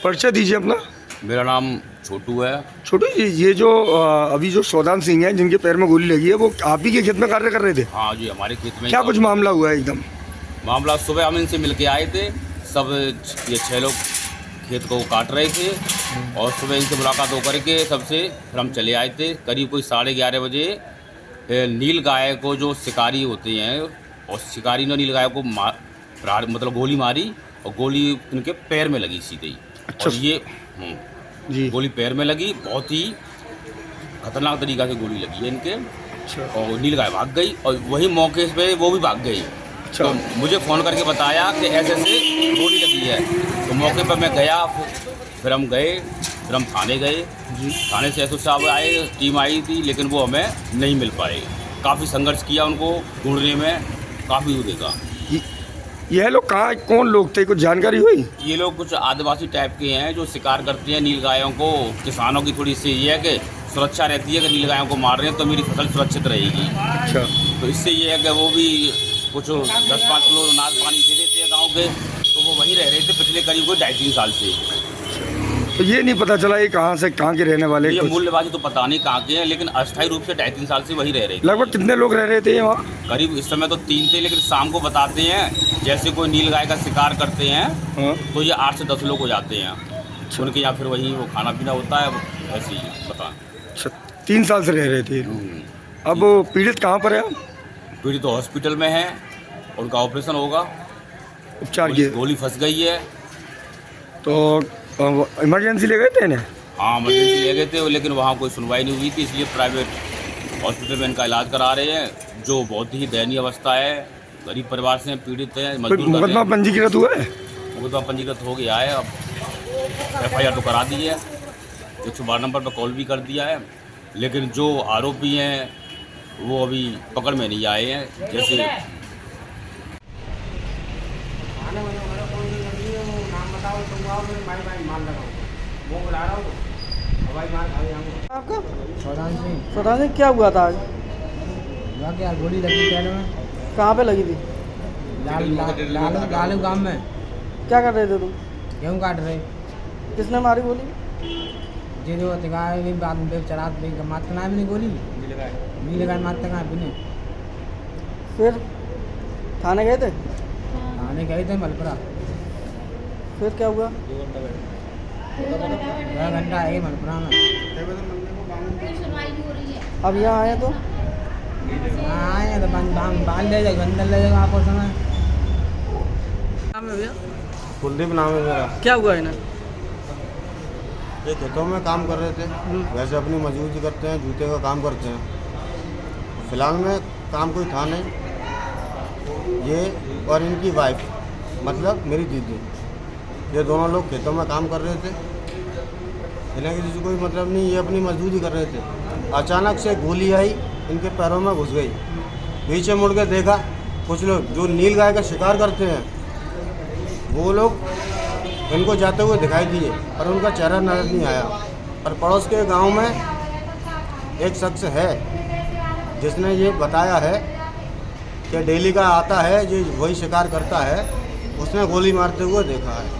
परिचय दीजिए अपना। मेरा नाम छोटू है। छोटू जी, ये जो अभी जो सौदान सिंह हैं जिनके पैर में गोली लगी है, वो आप ही के खेत में कार्य कर रहे थे? हाँ जी, हमारे खेत में। क्या कुछ मामला हुआ है एकदम? मामला सुबह हम इनसे मिल के आए थे, सब ये 6 लोग खेत को काट रहे थे और सुबह इनसे मुलाकात होकर के सबसे फिर हम चले आए थे। करीब कोई 11:30 बजे नील गाय को जो शिकारी होते हैं और शिकारी ने नील गाय को मतलब गोली मारी और गोली इनके पैर में लगी सीधे ही। अच्छा। और ये जी। गोली पैर में लगी, बहुत ही खतरनाक तरीक़ा से गोली लगी है इनके। अच्छा। और नील गाय भाग गई और वही मौके पे वो भी भाग गई। अच्छा। तो मुझे फ़ोन करके बताया कि ऐसे ऐसे गोली लगी है। तो मौके पर मैं गया, फिर हम गए, फिर हम थाने गए जी। थाने से एसओ साहब आए, टीम आई थी, लेकिन वो हमें नहीं मिल पाए। काफ़ी संघर्ष किया उनको ढूंढने में, काफ़ी दूर देखा। यह लोग कहाँ, कौन लोग थे, कुछ जानकारी हुई? ये लोग कुछ आदिवासी टाइप के हैं जो शिकार करते हैं नील गायों को। किसानों की थोड़ी सी ये है कि सुरक्षा रहती है कि नील गायों को मार रहे हैं तो मेरी फसल सुरक्षित रहेगी। अच्छा। तो इससे ये है कि वो भी कुछ 10-5 किलो नाद पानी दे देते हैं गाँव के, तो वो वहीं रह रहे थे पिछले करीब कोई 2.5-3 साल से। तो ये नहीं पता चला ये कहाँ से, कहाँ के रहने वाले? ये मूल्यवादी तो पता नहीं कहाँ के हैं, लेकिन अस्थायी रूप से 2.5-3 साल से वहीं रह रहे थे। लगभग कितने लोग रह रहे थे वहाँ? करीब इस समय तो 3 थे, लेकिन शाम को बताते हैं जैसे कोई नील गाय का शिकार करते हैं हाँ। तो ये 8 से 10 लोग हो जाते हैं। अच्छा। उनके यहाँ फिर वहीं वो खाना पीना होता है, ऐसे ही पता। अच्छा, 3 साल से रह रहे थे ये लोग। अब वो पीड़ित कहाँ पर है? पीड़ित तो हॉस्पिटल में है, उनका ऑपरेशन होगा। उपचार किए? गोली फंस गई है। तो इमरजेंसी ले गए थे इन्हें? हाँ, इमरजेंसी ले गए थे, लेकिन वहाँ कोई सुनवाई नहीं हुई थी, इसलिए प्राइवेट हॉस्पिटल में इनका इलाज करा रहे हैं, जो बहुत ही दयनीय अवस्था है। गरीब परिवार से पीड़ित है, मजदूर। मुकदमा पंजीकृत हुआ है? मुकदमा पंजीकृत हो गया है, अब FIR तो करा दी है, 112 नंबर पर कॉल भी कर दिया है, लेकिन जो आरोपी हैं वो अभी पकड़ में नहीं आए हैं। जैसे आपका सौदान सिंह। सौदान सिंह, क्या हुआ था आज? हुआ क्या, गोली लगी पैर में। कहाँ पे लगी थी? लालू गांव में। क्या कर रहे थे तुम? गेहूँ काट रहे। किसने मारी गोली? जे जो तिगाए भी बाद में चला भी मारते ना भी नहीं गोली। नीले गाय मारते ना भी नहीं। फिर थाने गए थे? थाने गए थे मलपुरा। फिर क्या हुआ? 2 घंटा आए मलपुरा में। अब यहाँ आए तो? हाँ आए हैं तो बांध ले जाएगा, अंदर ले जाएगा आपको समय। नाम है भैया? कुलदीप नाम है मेरा। क्या हुआ इन्हें? ये खेतों में काम कर रहे थे, वैसे अपनी मजदूरी करते हैं, जूते का काम करते हैं। फिलहाल में काम कोई था नहीं। ये और इनकी वाइफ, मतलब मेरी दीदी, ये दोनों लोग खेतों में काम कर रहे थे। इन्हें किसी से कोई मतलब नहीं, ये अपनी मजदूरी कर रहे थे। अचानक से गोली आई, इनके पैरों में घुस गई। पीछे मुड़ के देखा, कुछ लोग जो नील गाय का शिकार करते हैं वो लोग इनको जाते हुए दिखाई दिए, पर उनका चेहरा नजर नहीं आया। और पड़ोस के गांव में एक शख्स है जिसने ये बताया है कि डेली का आता है, जो वही शिकार करता है, उसने गोली मारते हुए देखा है।